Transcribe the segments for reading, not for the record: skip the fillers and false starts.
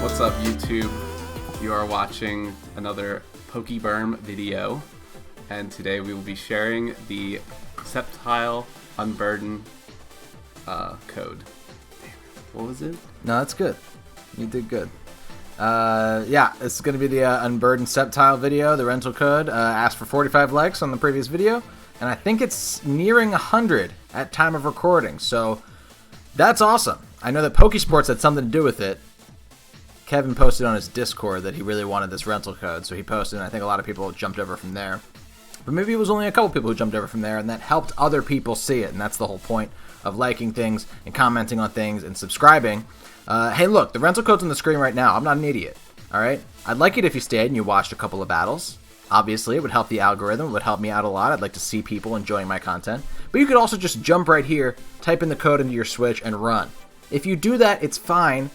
What's up, YouTube? You are watching another Pokeberm video, and today we will be sharing the SCEPTILE Unburden code. What was it? No, that's good. You did good. Yeah, this is going to be the Unburden SCEPTILE video, the rental code. Asked for 45 likes on the previous video, and I think it's nearing 100 at time of recording, so that's awesome. I know that Pokesports had something to do with it. Kevin posted on his Discord that he really wanted this rental code, so he posted, and I think a lot of people jumped over from there. But maybe it was only a couple people who jumped over from there, and that helped other people see it, and that's the whole point of liking things and commenting on things and subscribing. Hey, look, the rental code's on the screen right now. I'm not an idiot, all right? I'd like it if you stayed and you watched a couple of battles. Obviously, it would help the algorithm. It would help me out a lot. I'd like to see people enjoying my content. But you could also just jump right here, type in the code into your Switch, and run. If you do that, it's fine.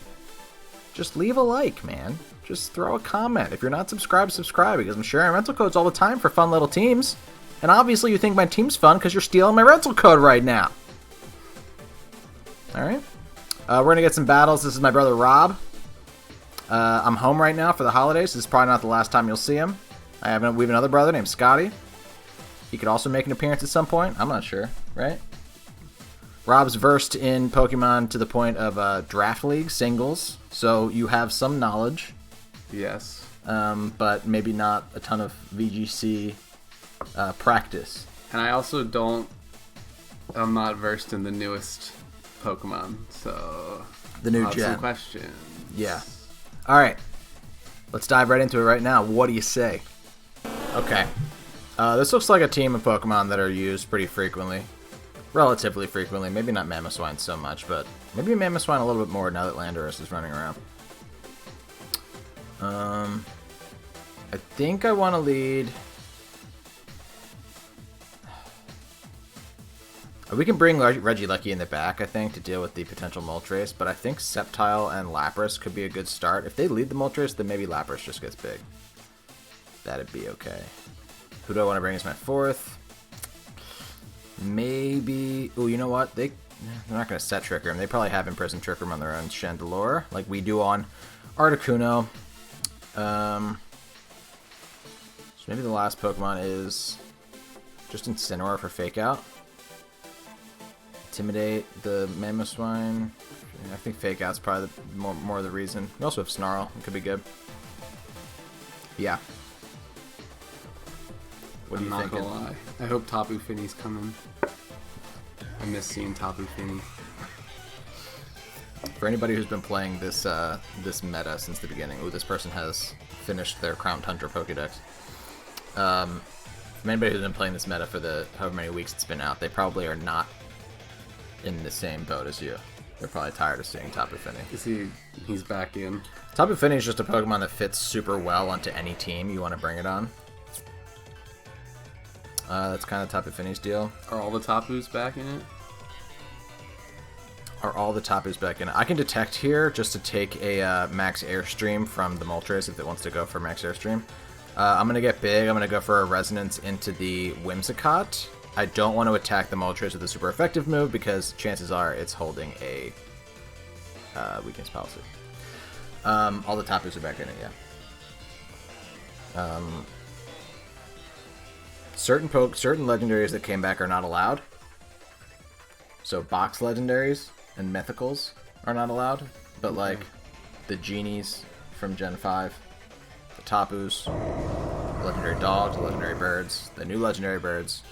Just leave a like, man. Just throw a comment. If you're not subscribed, subscribe, because I'm sharing rental codes all the time for fun little teams. And obviously you think my team's fun because you're stealing my rental code right now. Alright. We're going to get some battles. This is my brother Rob. I'm home right now for the holidays. This is probably not the last time you'll see him. We have another brother named Scotty. He could also make an appearance at some point. I'm not sure, right? Rob's versed in Pokemon to the point of Draft League singles, so you have some knowledge. Yes. But maybe not a ton of VGC practice. And I also I'm not versed in the newest Pokemon, so the new I'll have gen. some questions. Yeah. All right. Let's dive right into it right now. What do you say? Okay. This looks like a team of Pokemon that are used pretty frequently. Relatively frequently. Maybe not Mamoswine so much, but maybe Mamoswine a little bit more now that Landorus is running around. I think I want to lead... We can bring Regieleki in the back, I think, to deal with the potential Moltres, but I think SCEPTILE and Lapras could be a good start. If they lead the Moltres, then maybe Lapras just gets big. That'd be okay. Who do I want to bring as my fourth? Maybe... Oh, you know what? They're not going to set Trick Room. They probably have Imprisoned Trick Room on their own Chandelure, like we do on Articuno. So maybe the last Pokemon is just Incineroar for Fake Out. Intimidate the Mamoswine. I think Fake Out's probably more the reason. We also have Snarl. It could be good. Yeah. What are you thinking? I'm not gonna lie. I hope Tapu Finney's coming. I miss seeing Tapu Finney. For anybody who's been playing this this meta since the beginning, this person has finished their Crown Tundra Pokédex. For anybody who's been playing this meta for the however many weeks it's been out, they probably are not in the same boat as you. They're probably tired of seeing Tapu Fini. He's back in. Tapu Fini is just a Pokemon that fits super well onto any team you want to bring it on. That's kind of Tapu Fini's deal. Are all the Tapus back in it? Are all the Tapus back in it? I can detect here just to take a Max Airstream from the Moltres if it wants to go for Max Airstream. I'm going to get big. I'm going to go for a Resonance into the Whimsicott. I don't want to attack the Moltres with a super effective move because chances are it's holding a weakness policy. All the Tapus are back in it, yeah. Certain legendaries that came back are not allowed. So box legendaries and mythicals are not allowed. But like the genies from Gen 5, the Tapus, the legendary dogs, the legendary birds, the new legendary birds.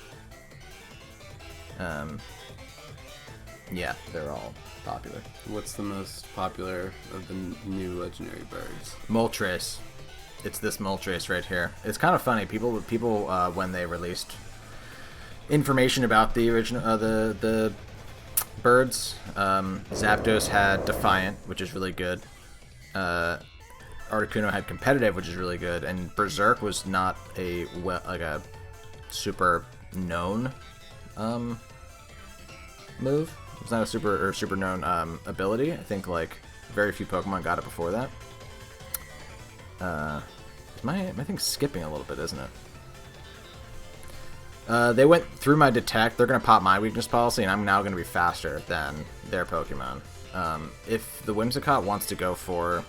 Yeah, they're all popular. What's the most popular of the new legendary birds? Moltres. It's this Moltres right here. It's kind of funny. People when they released information about the original the birds, Zapdos had Defiant, which is really good. Articuno had Competitive, which is really good, and Berserk was not a super known move. It's not a super known ability. I think like very few Pokemon got it before that. My thing's skipping a little bit, isn't it? They went through my detect. They're gonna pop my weakness policy, and I'm now gonna be faster than their Pokemon. If the Whimsicott wants to go for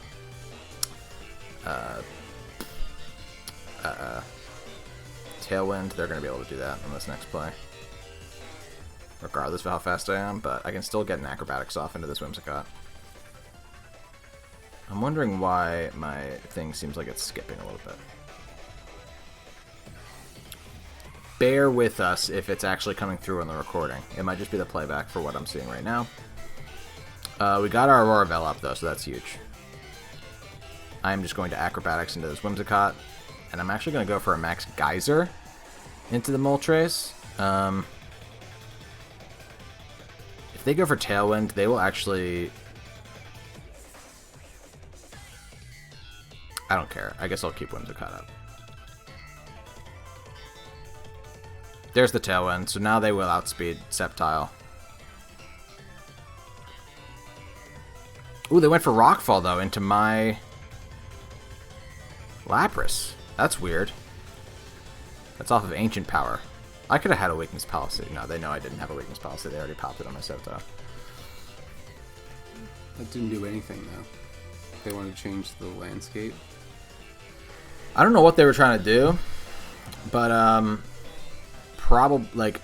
Tailwind, they're going to be able to do that on this next play. Regardless of how fast I am, but I can still get an acrobatics off into this Whimsicott. I'm wondering why my thing seems like it's skipping a little bit. Bear with us if it's actually coming through on the recording. It might just be the playback for what I'm seeing right now. We got our Aurora Veil up though, so that's huge. I'm just going to acrobatics into this Whimsicott, and I'm actually going to go for a Max Geyser into the Moltres. If they go for Tailwind, they will actually... I don't care. I guess I'll keep Whimsicott up. There's the Tailwind, so now they will outspeed SCEPTILE. Ooh, they went for Rockfall, though, into my Lapras. That's weird. That's off of Ancient Power. I could have had a Weakness Policy. No, they know I didn't have a Weakness Policy. They already popped it on my SCEPTILE. That didn't do anything, though. They wanted to change the landscape. I don't know what they were trying to do, but, probably, like,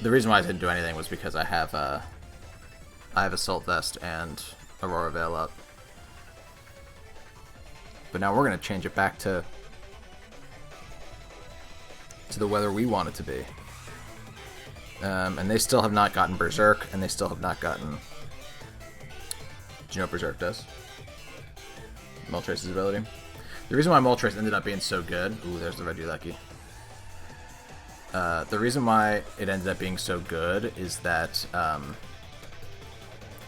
the reason why I didn't do anything was because I have Assault Vest and Aurora Veil up. But now we're going to change it back to the weather we want it to be. And they still have not gotten Berserk, and they still have not gotten... Do you know what Berserk does? Moltres' ability. The reason why Moltres ended up being so good... Ooh, there's the Regieleki. The reason why it ended up being so good is that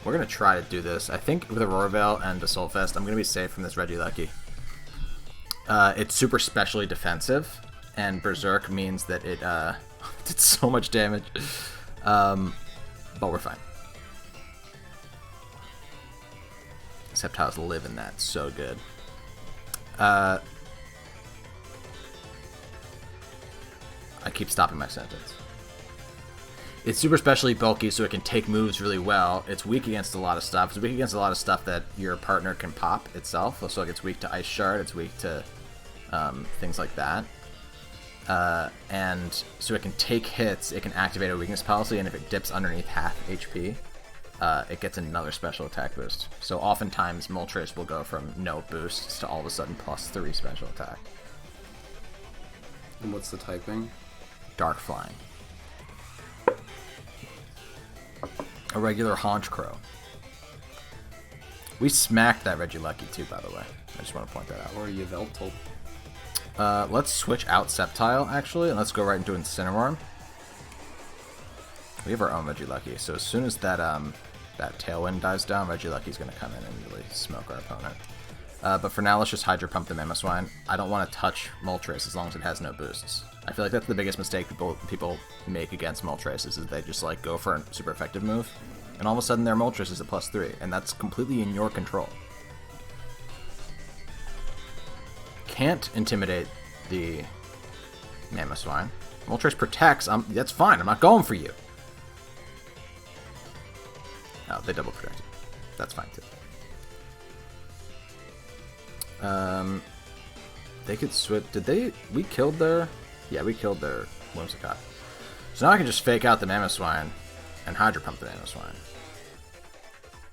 we're going to try to do this. I think with Aurora Veil and Assault Vest, I'm going to be safe from this Regieleki. It's super specially defensive, and Berserk means that it did so much damage. But we're fine. Sceptiles live in that so good. I keep stopping my sentence. It's super specially bulky, so it can take moves really well. It's weak against a lot of stuff. It's weak against a lot of stuff that your partner can pop itself. So like it's weak to Ice Shard. It's weak to things like that. And so it can take hits. It can activate a weakness policy, and if it dips underneath half HP, it gets another special attack boost. So oftentimes Moltres will go from no boosts to all of a sudden +3 special attack. And what's the typing? Dark Flying. A regular Haunch Crow. We smacked that Regieleki too, by the way. I just want to point that out. Or Yveltal. Let's switch out Sceptile, actually, and let's go right into Incineroar. We have our own Regieleki, so as soon as that that Tailwind dies down, Regieleki's going to come in and really smoke our opponent. But for now, let's just Hydro Pump the Mamoswine. I don't want to touch Moltres as long as it has no boosts. I feel like that's the biggest mistake people make against Moltres, is they just like go for a super effective move, and all of a sudden their Moltres is a +3, and that's completely in your control. Can't intimidate the Mamoswine. Moltres protects. That's fine. I'm not going for you. Oh, they double protected. That's fine too. They could switch. We killed their... Yeah, we killed their Whimsicott. So now I can just fake out the Mamoswine and Hydro Pump the Mamoswine.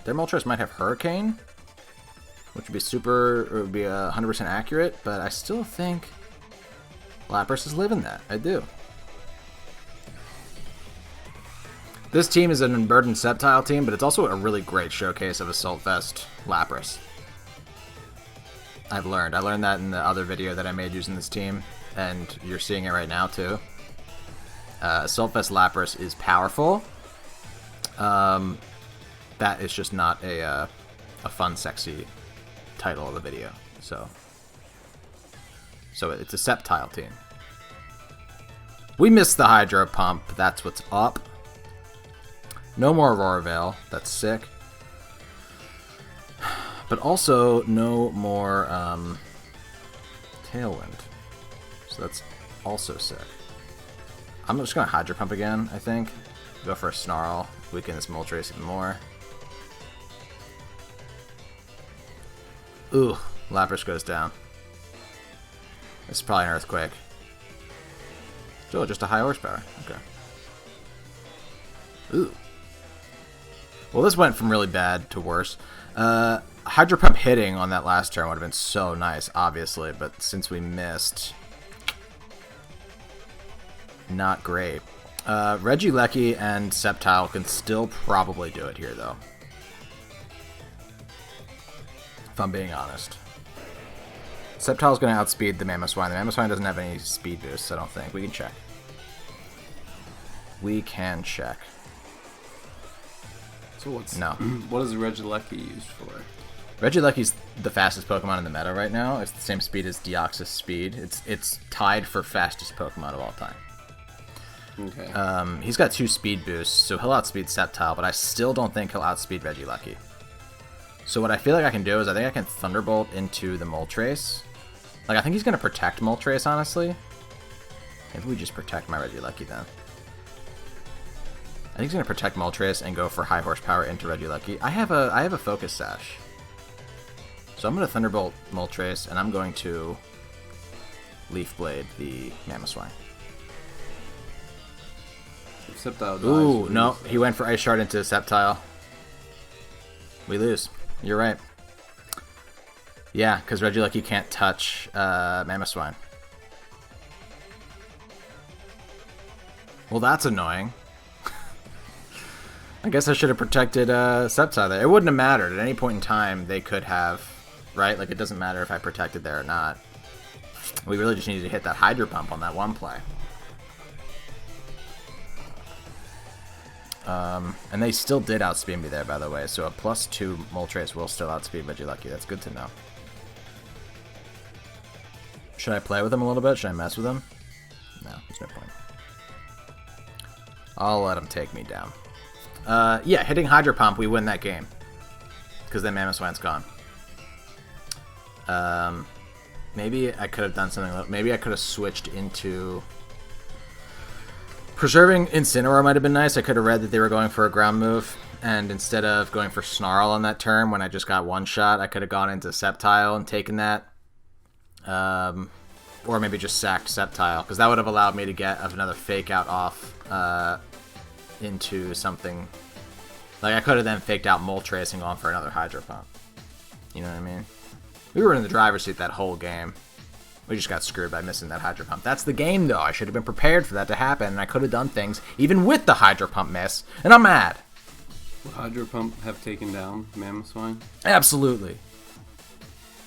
Their Moltres might have Hurricane, which would be 100% accurate, but I still think Lapras is living that. I do. This team is an Unburdened Sceptile team, but it's also a really great showcase of Assault Vest Lapras. I learned that in the other video that I made using this team, and you're seeing it right now too. Assault Vest Lapras is powerful. That is just not a fun, sexy title of the video. So it's a Sceptile team. We missed the Hydro Pump. That's what's up. No more Aurora Veil. That's sick. But also no more Tailwind. So that's also sick. I'm just going to Hydro Pump again, I think. Go for a Snarl. Weaken this Moltres even more. Ooh. Lapras goes down. This is probably an Earthquake. Still just a high horsepower. Okay. Ooh. Well, this went from really bad to worse. Hydro Pump hitting on that last turn would have been so nice, obviously, but since we missed, not great. Regieleki and Sceptile can still probably do it here, though. If I'm being honest. Sceptile's going to outspeed the Mamoswine. The Mamoswine doesn't have any speed boosts, I don't think. We can check. We can check. So what's no? What is Regieleki used for? Regieleki's the fastest Pokemon in the meta right now. It's the same speed as Deoxys speed. It's tied for fastest Pokemon of all time. Okay. He's got 2 speed boosts, so he'll outspeed Sceptile, but I still don't think he'll outspeed Regieleki. So what I feel like I can do is I think I can Thunderbolt into the Moltres. Like, I think he's going to protect Moltres, honestly. Maybe we just protect my Regieleki then. I think he's going to protect Moltres and go for high horsepower into Regieleki. I have a Focus Sash. So I'm going to Thunderbolt Moltres, and I'm going to Leaf Blade the Mamoswine. Sceptile dies. Ooh, no. He went for Ice Shard into Sceptile. We lose. You're right. Yeah, because Regieleki can't touch Mamoswine. Well, that's annoying. I guess I should have protected Sceptile there. It wouldn't have mattered. At any point in time, they could have, right? Like, it doesn't matter if I protected there or not. We really just needed to hit that Hydro Pump on that one play. And they still did outspeed me there, by the way. So a +2 Moltres will still outspeed Regieleki. That's good to know. Should I play with him a little bit? Should I mess with him? No, there's no point. I'll let him take me down. Yeah, hitting Hydro Pump, we win that game. Because then Mamoswine's gone. Maybe I could have done something. Maybe I could have switched into... Preserving Incineroar might have been nice. I could have read that they were going for a ground move, and instead of going for Snarl on that turn when I just got one shot, I could have gone into Sceptile and taken that. Or maybe just sacked Sceptile, because that would have allowed me to get another Fake Out off into something. Like, I could have then faked out Moltres and gone for another Hydro Pump. You know what I mean? We were in the driver's seat that whole game. We just got screwed by missing that Hydro Pump. That's the game, though. I should have been prepared for that to happen, and I could have done things even with the Hydro Pump miss, and I'm mad. Would Hydro Pump have taken down Mamoswine? Absolutely.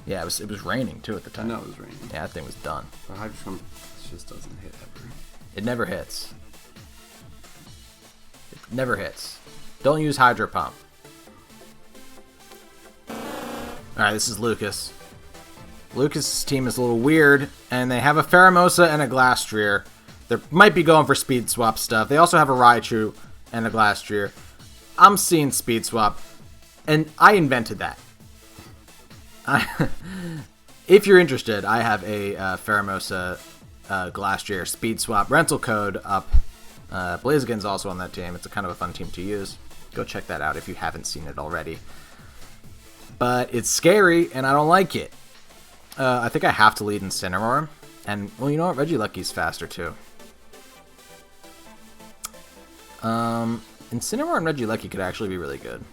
Yeah, it was raining, too, at the time. I know it was raining. Yeah, that thing was done. But Hydro Pump just doesn't hit ever. It never hits. It never hits. Don't use Hydro Pump. Alright, this is Lucas. Lucas' team is a little weird, and they have a Pheromosa and a Glastrier. They might be going for Speed Swap stuff. They also have a Raichu and a Glastrier. I'm seeing Speed Swap, and I invented that. If you're interested, I have a Pheromosa Glastrier Speed Swap rental code up. Blaziken's also on that team. It's a kind of a fun team to use. Go check that out if you haven't seen it already. But it's scary, and I don't like it. I think I have to lead Incineroar. And, well, you know what? Regieleki's faster, too. Incineroar and Regieleki could actually be really good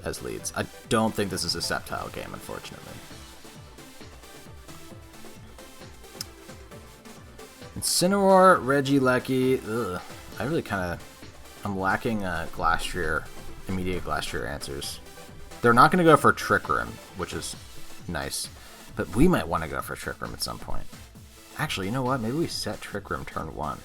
as leads. I don't think this is a Sceptile game, unfortunately. Incineroar, Regieleki. Ugh. I really kind of... I'm lacking Glastrier, immediate Glastrier answers. They're not going to go for Trick Room, which is... nice. But we might want to go for Trick Room at some point. Actually, you know what? Maybe we set Trick Room turn 1.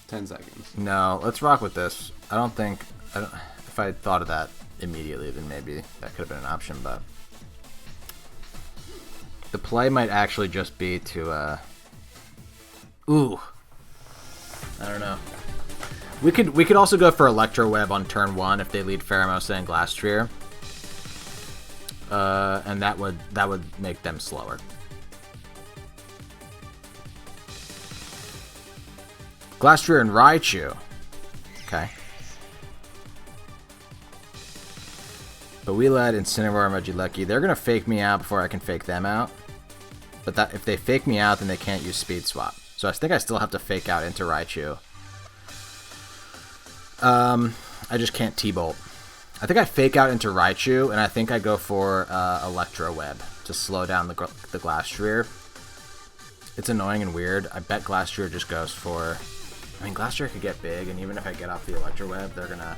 10 seconds. No, let's rock with this. I don't think... if I had thought of that immediately, then maybe that could have been an option, but... The play might actually just be to, Ooh. I don't know. We could also go for Electro Web on turn 1 if they lead Pheromosa and Glastrier. And that would make them slower. Glastrier and Raichu. Okay. But we led Incineroar and Regieleki. They're going to fake me out before I can fake them out. But that if they fake me out, then they can't use Speed Swap. So I think I still have to fake out into Raichu. I just can't T-Bolt. I think I fake out into Raichu, and I think I go for Electro Web to slow down the Glastrier. It's annoying and weird. I bet Glastrier just goes for... I mean, Glastrier could get big, and even if I get off the Electro Web, they're gonna...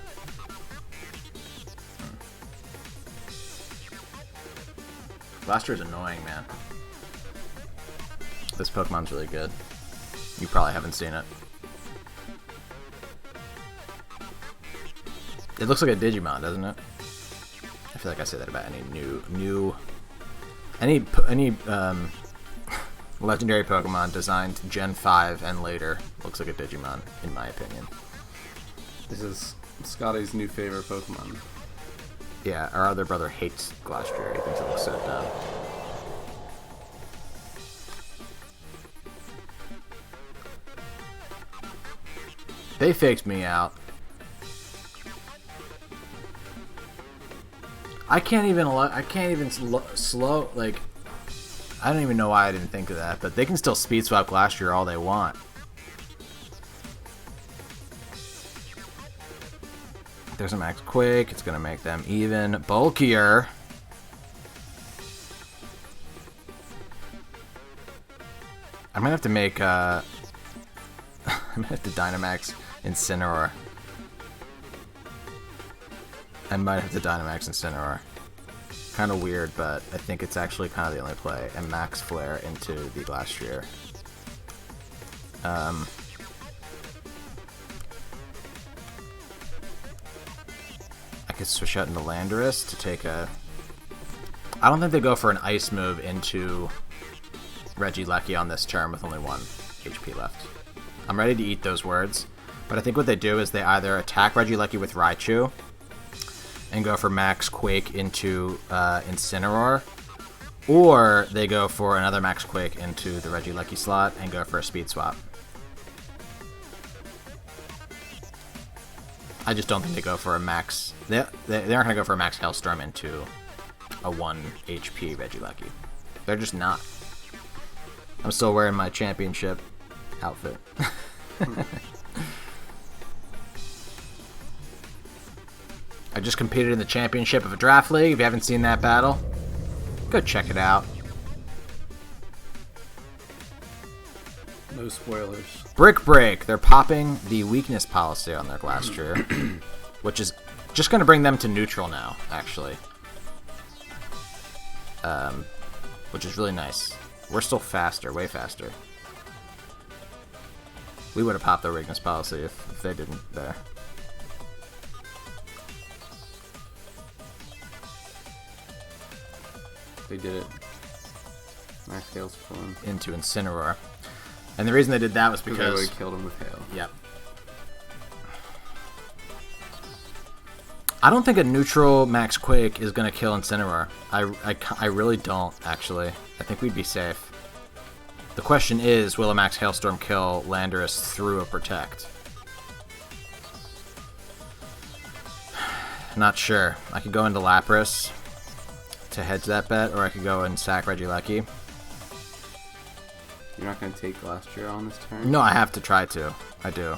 Glastrier's annoying, man. This Pokemon's really good. You probably haven't seen it. It looks like a Digimon, doesn't it? I feel like I say that about any legendary Pokemon designed Gen 5 and later looks like a Digimon, in my opinion. This is Scotty's new favorite Pokemon. Yeah, our other brother hates Glastrier. He thinks it looks so dumb. They faked me out. I can't even slow, like, I don't even know why I didn't think of that, but they can still Speed Swap Glastrier all they want. There's a Max Quake, it's going to make them even bulkier. I might have to make, I might have to Dynamax Incineroar. I might have to Dynamax Incineroar. Kind of weird, but I think it's actually kind of the only play. And Max Flare into the Glastrier. I could switch out into Landorus to take a... I don't think they go for an Ice move into Regieleki on this turn with only 1 HP left. I'm ready to eat those words, but I think what they do is they either attack Regieleki with Raichu and go for Max Quake into Incineroar, or they go for another Max Quake into the Regieleki slot and go for a Speed Swap. I just don't think they go for a Max... They aren't going to go for a Max Hailstorm into a 1 HP Regieleki. They're just not. I'm still wearing my championship outfit. I just competed in the championship of a draft league. If you haven't seen that battle, go check it out. No spoilers. Brick Break. They're popping the weakness policy on their Glastrier, which is just going to bring them to neutral now, actually. Which is really nice. We're still faster, way faster. We would have popped their weakness policy if they didn't there. They did it. Max Hailstorm Into Incineroar. And the reason they did that was because... they would have killed him with Hail. Yep. I don't think a neutral Max Quake is going to kill Incineroar. I really don't, actually. I think we'd be safe. The question is, will a Max Hailstorm kill Landorus through a Protect? Not sure. I could go into Lapras to hedge that bet, or I could go and sack Regieleki. You're not going to take Glastrier on this turn? No, I have to try to. I do.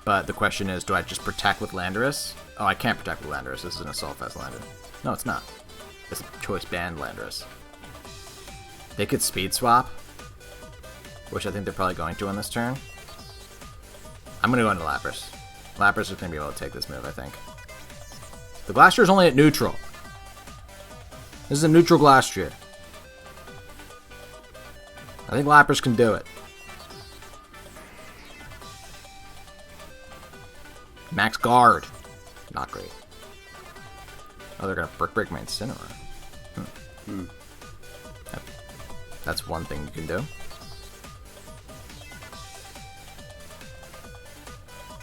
But the question is, do I just Protect with Landorus? Oh, I can't Protect with Landorus. This is an Assault Vest Landorus. No, it's not. It's a Choice Band Landorus. They could Speed Swap, which I think they're probably going to on this turn. I'm going to go into Lapras. Lapras is going to be able to take this move, I think. The Glastrier is only at neutral. This is a neutral Glastrier. I think Lapras can do it. Max Guard. Not great. Oh, they're going to Brick Break my Incineroar. That's one thing you can do.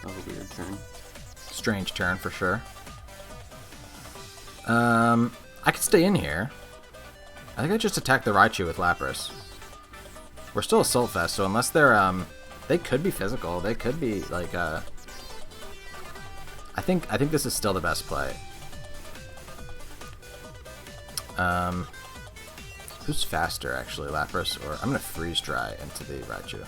That was a weird turn. Strange turn, for sure. I could stay in here. I think I just attack the Raichu with Lapras. We're still Assault Vest, so unless they're, they could be physical. They could be, like, I think this is still the best play. Who's faster, actually, Lapras? Or I'm going to freeze dry into the Raichu.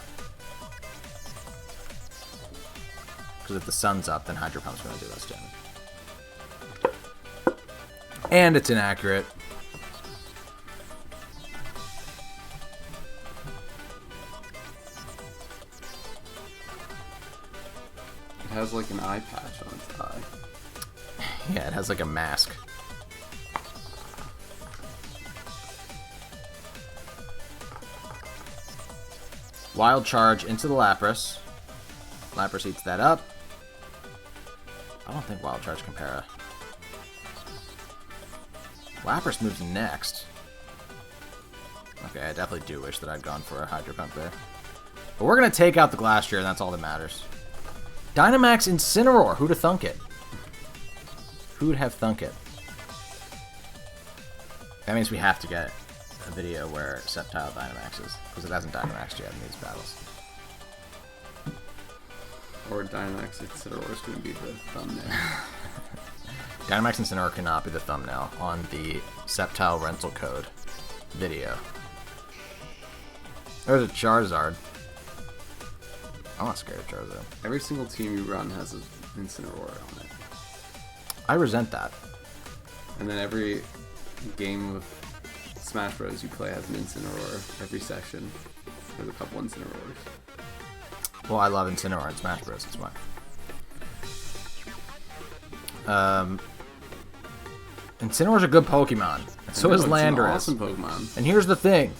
Because if the sun's up, then Hydro Pump's going to do less damage. And it's inaccurate. It has like an eye patch on its eye. Yeah, it has like a mask. Wild Charge into the Lapras. Lapras eats that up. I don't think Wild Charge can para. Lapras moves next. Okay, I definitely do wish that I'd gone for a Hydro Pump there. But we're going to take out the Glastrier, and that's all that matters. Dynamax Incineroar. Who'd have thunk it? Who'd have thunk it? That means we have to get a video where Sceptile Dynamaxes, because it hasn't Dynamaxed yet in these battles. Or Dynamax Incineroar is going to be the thumbnail. Dynamax Incineroar cannot be the thumbnail on the Sceptile rental code video. There's a Charizard. I'm not scared of Charizard. Every single team you run has an Incineroar on it. I resent that. And then every game of Smash Bros. You play has an Incineroar. Every session there's a couple Incineroars. Well, I love Incineroar in Smash Bros. That's why. Incineroar's a good Pokemon. And so is Landorus. It's an awesome Pokemon. And here's the thing.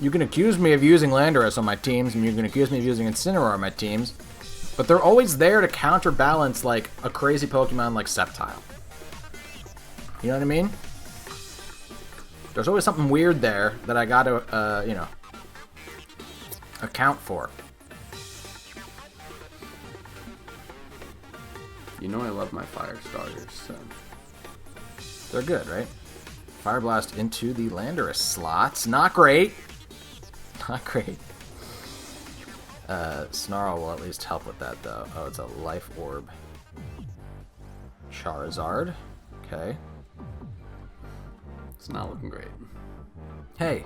You can accuse me of using Landorus on my teams, and you can accuse me of using Incineroar on my teams, but they're always there to counterbalance, like, a crazy Pokemon like Sceptile. You know what I mean? There's always something weird there that I gotta, you know, account for. You know I love my fire starters, so... They're good, right? Fire Blast into the Landorus slots. Not great. Not great. Snarl will at least help with that, though. Oh, it's a Life Orb. Charizard. Okay. It's not looking great. Hey.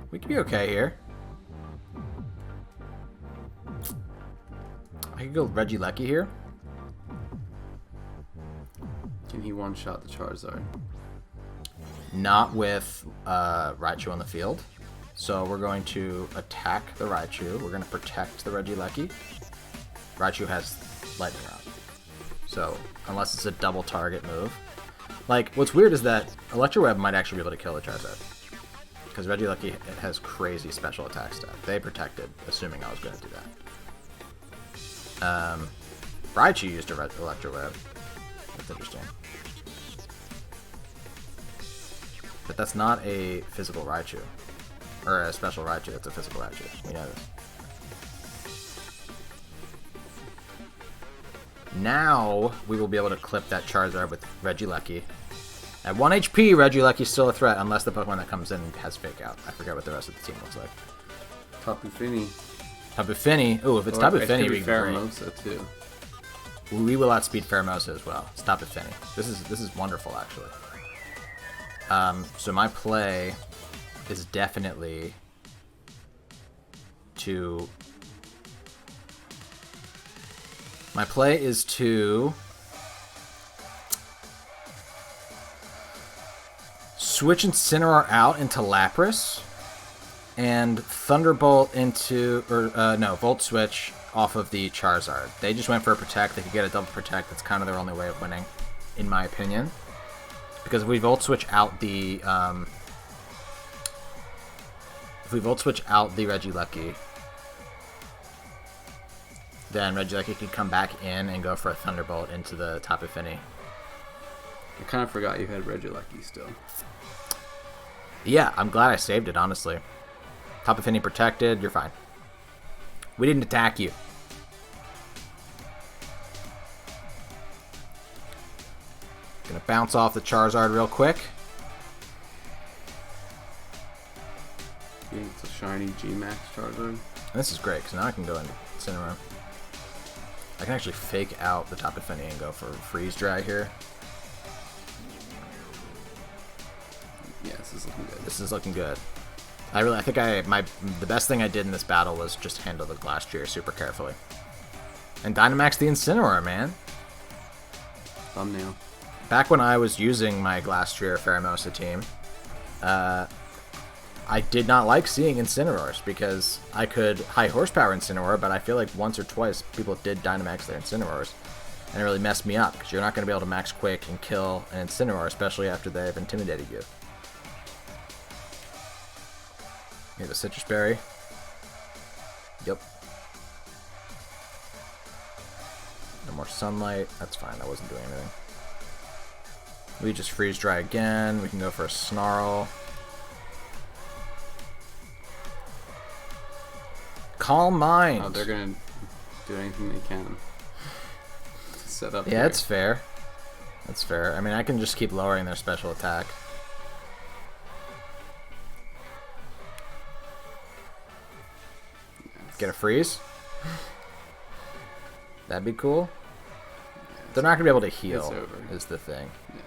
We could be okay here. I could go Regieleki here. Can he one-shot the Charizard? Not with Raichu on the field. So we're going to attack the Raichu. We're going to protect the Regieleki. Raichu has Lightning Rod. So, unless it's a double target move. Like, what's weird is that Electro Web might actually be able to kill the Charizard. Because Regieleki has crazy special attack stat. They protected, assuming I was going to do that. Raichu used a Electro Web. That's interesting. But that's not a physical Raichu. Or a special Raichu, that's a physical Raichu. We know this. Now, we will be able to clip that Charizard with Regieleki. At 1 HP, Regielecky's still a threat, unless the Pokemon that comes in has Fake Out. I forget what the rest of the team looks like. Tapu Fini. Tapu Fini. Ooh, if it's Tapu Fini, we can Pheromosa too. We will outspeed Pheromosa as well. It's Tapu Fini. This is wonderful, actually. So my play is definitely to... My play is to switch Incineroar out into Lapras and Thunderbolt into, no, Volt Switch off of the Charizard. They just went for a Protect. They could get a double Protect. That's kind of their only way of winning, in my opinion. Because if we Volt Switch out the, Regieleki, then Regieleki could come back in and go for a Thunderbolt into the Tapu Fini. I kind of forgot you had Regieleki still. Yeah, I'm glad I saved it, honestly. Tapu Fini protected, you're fine. We didn't attack you. Gonna bounce off the Charizard real quick. I think it's a shiny G-Max Charizard. And this is great, because now I can go in Incineroar. I can actually fake out the Tapu Fini and go for Freeze Dry here. Yeah, this is looking good. This is looking good. I think the best thing I did in this battle was just handle the Glastrier super carefully. And Dynamax the Incineroar, man. Thumbnail. Back when I was using my Glastrier Pheromosa team, I did not like seeing Incineroars because I could high horsepower Incineroar, but I feel like once or twice people did Dynamax their Incineroars, and it really messed me up because you're not going to be able to max quick and kill an Incineroar, especially after they've intimidated you. You have a Citrus Berry. Yep. No more sunlight. That's fine. That wasn't doing anything. We just freeze dry again. We can go for a Snarl. Calm mind. Oh, they're gonna do anything they can to set up. Yeah, that's fair. That's fair. I mean, I can just keep lowering their special attack. Get a freeze. That'd be cool. Yeah, they're not gonna be able to heal. Over. Is the thing. Yeah.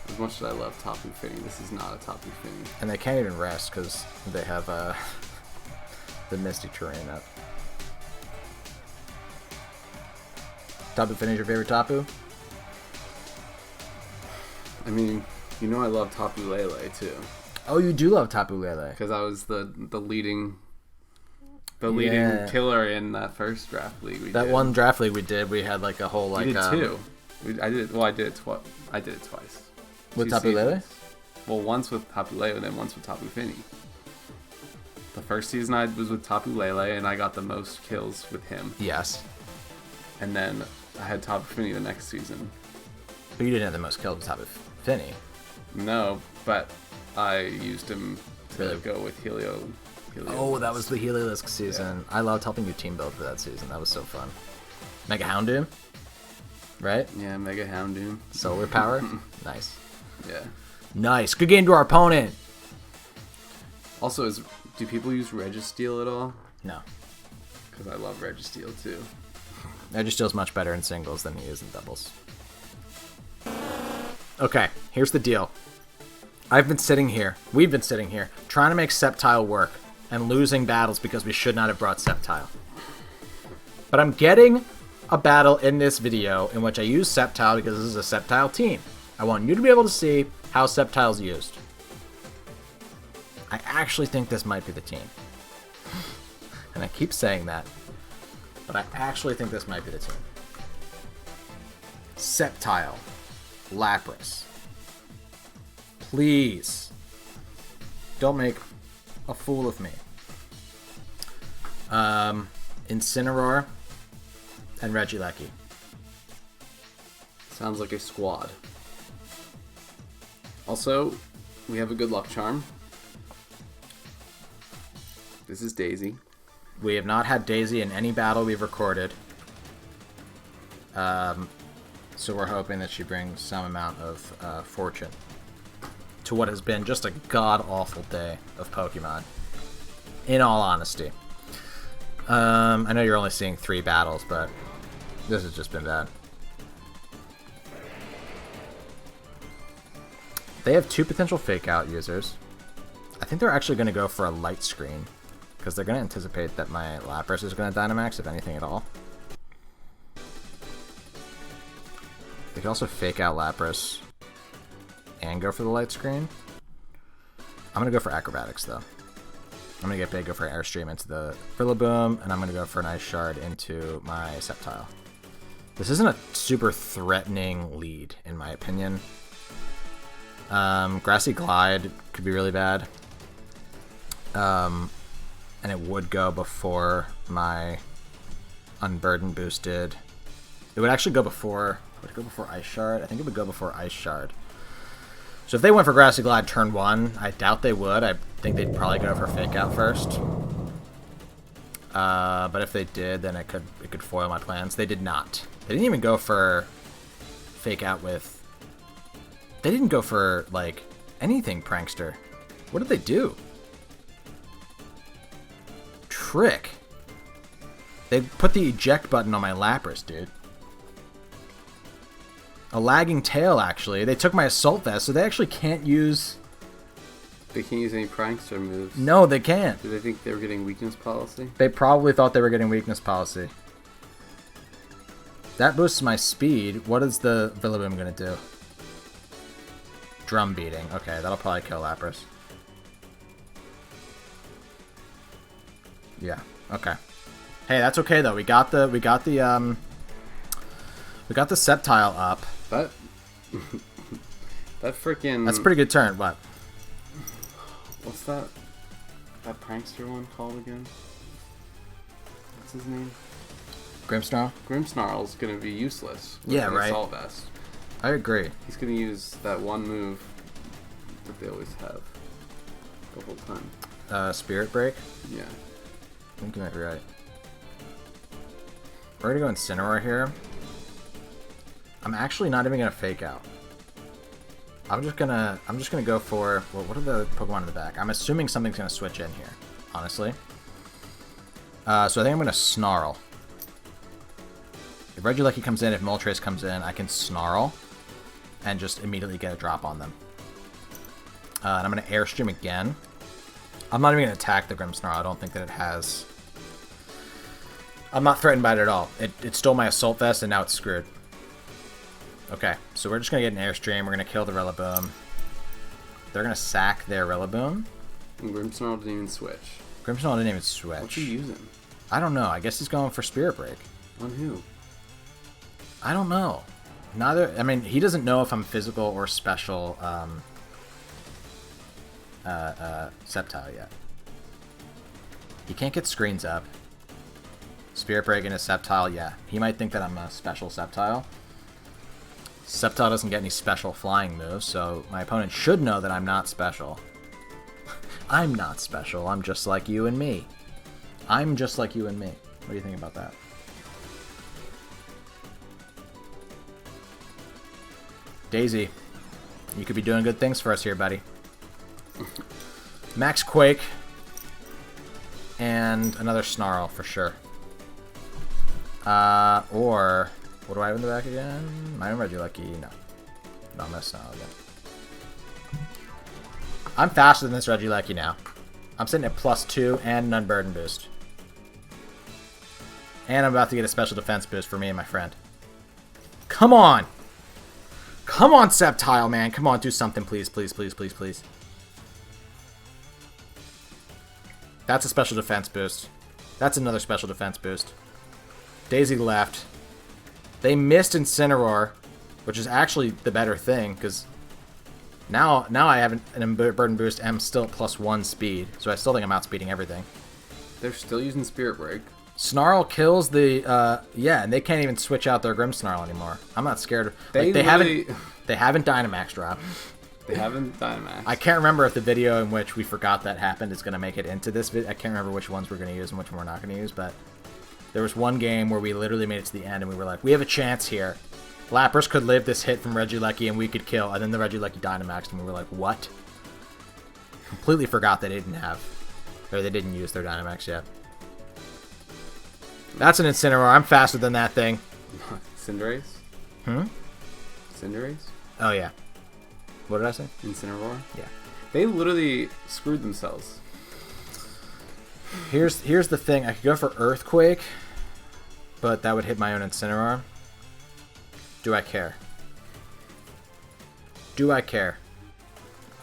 As much as I love Tapu Fini, this is not a Tapu Fini. And they can't even rest because they have the Misty Terrain up. Tapu Fini's your favorite Tapu? I mean, you know I love Tapu Lele too. Oh, you do love Tapu Lele. Because I was the leading killer in that first draft league we did. That one draft league we did, we had like a whole like. We did two. I did it twice. With Tapu Lele? Well, once with Tapu Lele, then once with Tapu Fini. The first season I was with Tapu Lele, and I got the most kills with him. Yes. And then I had Tapu Fini the next season. But you didn't have the most kills with Tapu Fini. No, but I used him to go with Helio. Oh, that was the Heliolisk season. Yeah. I loved helping you team build for that season. That was so fun. Mega Houndoom? Right? Yeah, Mega Houndoom. Solar power? Nice. Yeah. Nice. Good game to our opponent. Also, do people use Registeel at all? No. Because I love Registeel too. Registeel's much better in singles than he is in doubles. Okay, here's the deal. We've been sitting here, trying to make Sceptile work, and losing battles because we should not have brought Sceptile. But I'm getting a battle in this video in which I use Sceptile because this is a Sceptile team. I want you to be able to see how Sceptile's used. I actually think this might be the team. And I keep saying that, but I actually think this might be the team. Sceptile. Lapras. Please. Don't make a fool of me. Incineroar and Regieleki. Sounds like a squad. Also, we have a good luck charm. This is Daisy. We have not had Daisy in any battle we've recorded. So we're hoping that she brings some amount of fortune to what has been just a god-awful day of Pokemon. In all honesty. I know you're only seeing 3 battles, but this has just been bad. They have 2 potential fake-out users. I think they're actually going to go for a light screen, because they're going to anticipate that my Lapras is going to Dynamax, if anything at all. They could also fake out Lapras and go for the light screen. I'm going to go for Acrobatics, though. I'm going to get big, go for an Airstream into the Rillaboom, and I'm going to go for an Ice Shard into my Sceptile. This isn't a super threatening lead, in my opinion. Grassy Glide could be really bad. And it would go before my Unburden boosted. It would actually go before... Would it go before Ice Shard? I think it would go before Ice Shard. So if they went for Grassy Glide turn 1, I doubt they would. I think they'd probably go for Fake Out first. But if they did, then it could foil my plans. They did not. They didn't even go for Fake Out with... They didn't go for, like, anything, Prankster. What did they do? Trick. They put the eject button on my Lapras, dude. A lagging tail, actually. They took my assault vest, so they actually can't use... They can't use any prankster moves. No, they can't. Do they think they were getting weakness policy? They probably thought they were getting weakness policy. That boosts my speed. What is the Villaboom going to do? Drum beating. Okay, that'll probably kill Lapras. Yeah. Okay. Hey, that's okay though. We got the Sceptile up. That freaking. That's a pretty good turn. What? What's that prankster one called again? What's his name? Grimmsnarl? Grimmsnarl's gonna be useless with Yeah, an right. Assault Vest. I agree. He's gonna use that one move that they always have the whole time. Spirit Break? Yeah. I think you might be right. We're gonna go Incineroar here. I'm actually not even gonna fake out. I'm just gonna go for, well, what are the Pokemon in the back? I'm assuming something's gonna switch in here, honestly. So I think I'm gonna Snarl. If Regieleki comes in, if Moltres comes in, I can Snarl and just immediately get a drop on them. And I'm gonna Airstream again. I'm not even gonna attack the Grimmsnarl. I don't think that it has. I'm not threatened by it at all. It stole my Assault Vest and now it's screwed. Okay, so we're just going to get an Airstream. We're going to kill the Rillaboom. They're going to sack their Rillaboom. And Grimmsnarl didn't even switch. Grimmsnarl didn't even switch. What's he using? I don't know. I guess he's going for Spirit Break. On who? I don't know. Neither. I mean, he doesn't know if I'm physical or special Sceptile yet. He can't get screens up. Spirit Break and a Sceptile, yeah. He might think that I'm a special Sceptile. Sceptile doesn't get any special flying moves, so my opponent should know that I'm not special. I'm not special. I'm just like you and me. I'm just like you and me. What do you think about that? Daisy, you could be doing good things for us here, buddy. Max Quake. And another Snarl, for sure. Or... What do I have in the back again? My own Regieleki? No. No, I'm gonna Snarl again. I'm faster than this Regieleki now. I'm sitting at +2 and an Unburden boost. And I'm about to get a special defense boost for me and my friend. Come on! Come on, Sceptile, man! Come on, do something, please, please, please, please, please. That's a special defense boost. That's another special defense boost. Daisy left. They missed Incineroar, which is actually the better thing, because now I have an Burden Boost and I'm still at +1 speed, so I still think I'm outspeeding everything. They're still using Spirit Break. Snarl kills the, yeah, and they can't even switch out their Grimmsnarl anymore. I'm not scared. They haven't Dynamax dropped. They haven't Dynamax. I can't remember if the video in which we forgot that happened is going to make it into this video. I can't remember which ones we're going to use and which one we're not going to use, but... There was one game where we literally made it to the end and we were like, we have a chance here. Lapras could live this hit from Regieleki and we could kill. And then the Regieleki Dynamaxed and we were like, what? Completely forgot they didn't have, or they didn't use their Dynamax yet. That's an Incineroar. I'm faster than that thing. Cinderace? Hmm? Cinderace? Oh, yeah. What did I say? Incineroar? Yeah. They literally screwed themselves. Here's the thing. I could go for Earthquake, but that would hit my own Incineroar. Do I care? Do I care?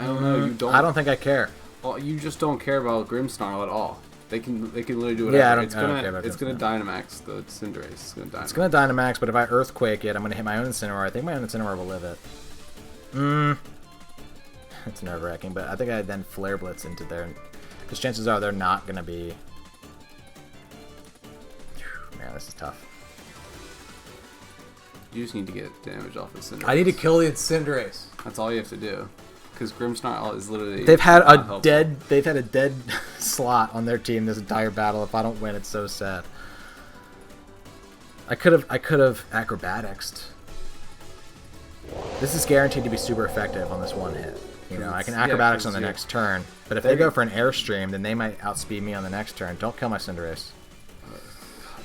I don't know. You don't. I don't think I care. Well, you just don't care about Grimmsnarl at all. They can literally do whatever. Yeah, I don't care about it's gonna Grimmsnarl. Dynamax the Cinderace. It's gonna Dynamax. It's gonna Dynamax, but if I Earthquake it, I'm gonna hit my own Incineroar. I think my own Incineroar will live it. It's nerve-wracking, but I think I then Flare Blitz into there, because chances are they're not gonna be. Man, this is tough. You just need to get damage off of Cinderace. I need to kill the Cinderace. That's all you have to do, because Grimmsnarl is literally. They've had a helpful. dead slot on their team this entire battle. If I don't win, it's so sad. I could have acrobaticsed. This is guaranteed to be super effective on this one hit. You know, I can acrobatics on the next turn, but if they go for an Airstream, then they might outspeed me on the next turn. Don't kill my Cinderace.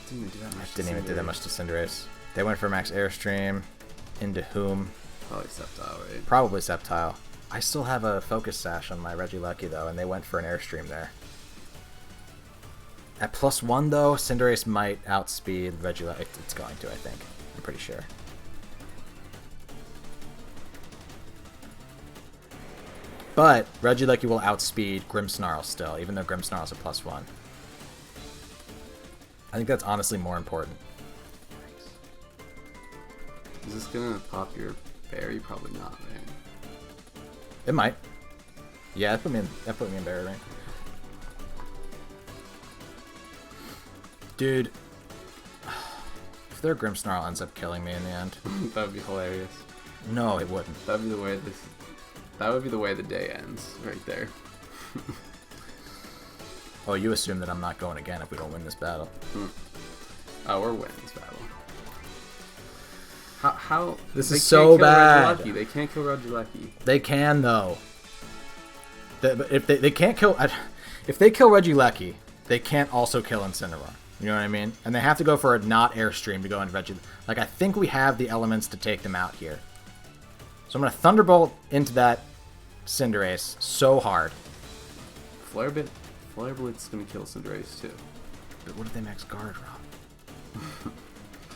Didn't even do that much. Didn't even do that much to Cinderace. They went for max Airstream. into whom. Probably Sceptile, right? Probably Sceptile. I still have a Focus Sash on my Regieleki, though, and they went for an Airstream there. At +1, though, Cinderace might outspeed Regieleki. It's going to, I think. I'm pretty sure. But Regieleki will outspeed Grimmsnarl still, even though Grimmsnarl's a +1. I think that's honestly more important. Is this gonna pop your berry? Probably not, right? It might. Yeah, that put me in berry rank. Dude, if their Grimmsnarl ends up killing me in the end, That would be hilarious. no, it wouldn't. That would be the way this. That would be the way the day ends, right there. Oh, you assume that I'm not going again if we don't win this battle. Oh, we're winning this battle. How? This they is so can't kill bad. Regieleki. They can't kill Regieleki. They can though. If they can't kill, if they kill Regieleki, they can't also kill Incineroar. You know what I mean? And they have to go for a not Airstream to go into Regieleki. Like, I think we have the elements to take them out here. So I'm gonna Thunderbolt into that Cinderace so hard. Flare Blitz is gonna kill Cinderace too. But what if they max guard, Rob?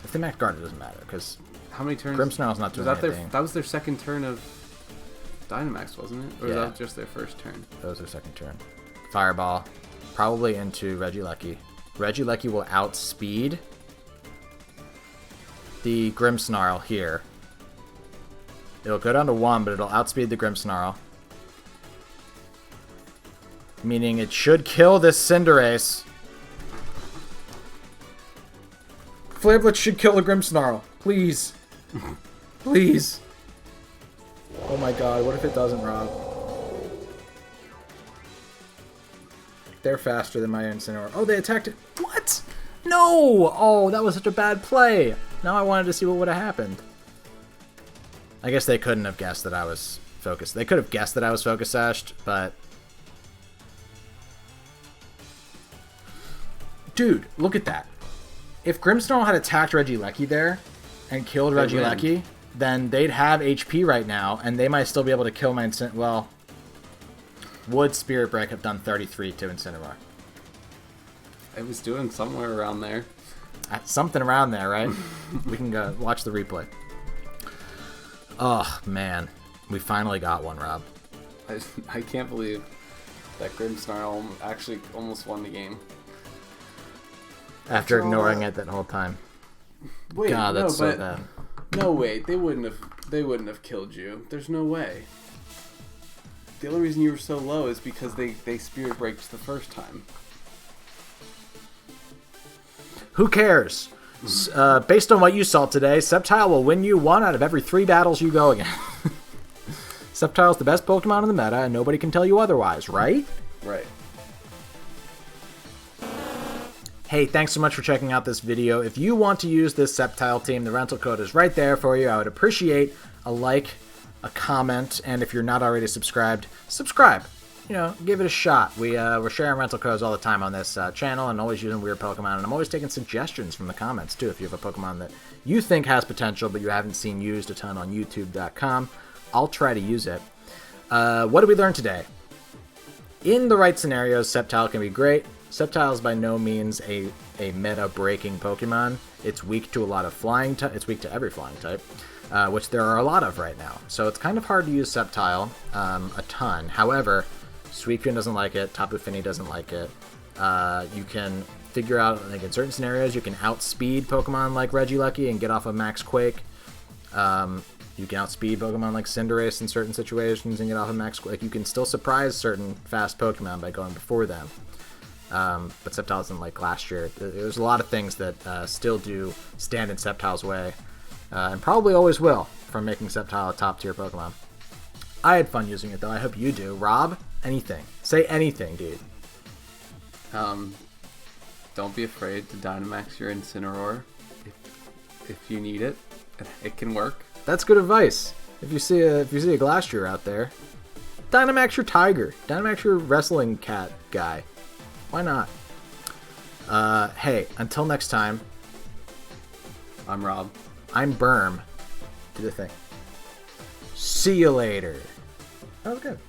If they max guard, it doesn't matter because How many turns? Grimmsnarl's not doing anything. That was their second turn of Dynamax, wasn't it? Or was Yeah. that just their first turn? That was their second turn. Fireball, probably into Regieleki. Regieleki will outspeed the Grimmsnarl here. It'll go down to 1, but it'll outspeed the Grimmsnarl. Meaning it should kill this Cinderace. Flare Blitz should kill the Grimmsnarl. Please. Please. Oh my god, what if it doesn't, Rob? They're faster than my Incineroar. Oh, they attacked it. What? No! Oh, that was such a bad play. Now I wanted to see what would have happened. I guess they couldn't have guessed that I was focused. They could have guessed that I was Focus Sashed, but... Dude, look at that. If Grimmsnarl had attacked Regieleki there and killed Regieleki, then they'd have HP right now, and they might still be able to kill my Incineroar. Well, would Spirit Break have done 33 to Incineroar? It was doing somewhere around there. Something around there, right? We can go watch the replay. Oh, man. We finally got one, Rob. I can't believe that Grimmsnarl actually almost won the game. After ignoring it that whole time. Wait, God, that's no, so bad. No, wait, they wouldn't have killed you. There's no way. The only reason you were so low is because they Spirit Breaked the first time. Who cares? Based on what you saw today, Sceptile will win you 1 out of every 3 battles you go against. Sceptile's the best Pokemon in the meta, and nobody can tell you otherwise, right? Right. Hey, thanks so much for checking out this video. If you want to use this Sceptile team, the rental code is right there for you. I would appreciate a like, a comment, and if you're not already subscribed, subscribe. You know, give it a shot. We're sharing rental codes all the time on this channel and always using weird Pokemon, and I'm always taking suggestions from the comments, too. If you have a Pokemon that you think has potential but you haven't seen used a ton on YouTube.com, I'll try to use it. What did we learn today? In the right scenarios, Sceptile can be great. Sceptile is by no means a meta-breaking Pokemon. It's weak to a lot of flying type. It's weak to every flying type, which there are a lot of right now. So it's kind of hard to use Sceptile a ton. However, Suicune doesn't like it. Tapu Fini doesn't like it. You can figure out, like in certain scenarios, you can outspeed Pokemon like Regieleki and get off of Max Quake. You can outspeed Pokemon like Cinderace in certain situations and get off of Max Quake. You can still surprise certain fast Pokemon by going before them. But Sceptile isn't like last year. There's a lot of things that still do stand in Sceptile's way, and probably always will, from making Sceptile a top-tier Pokemon. I had fun using it, though. I hope you do. Rob, anything. Say anything, dude. Don't be afraid to Dynamax your Incineroar. If you need it, it can work. That's good advice. If you see a Glastrier out there, Dynamax your Tiger. Dynamax your wrestling cat guy. Why not? Hey, until next time. I'm Rob. I'm Berm. Do the thing. See you later. That was good.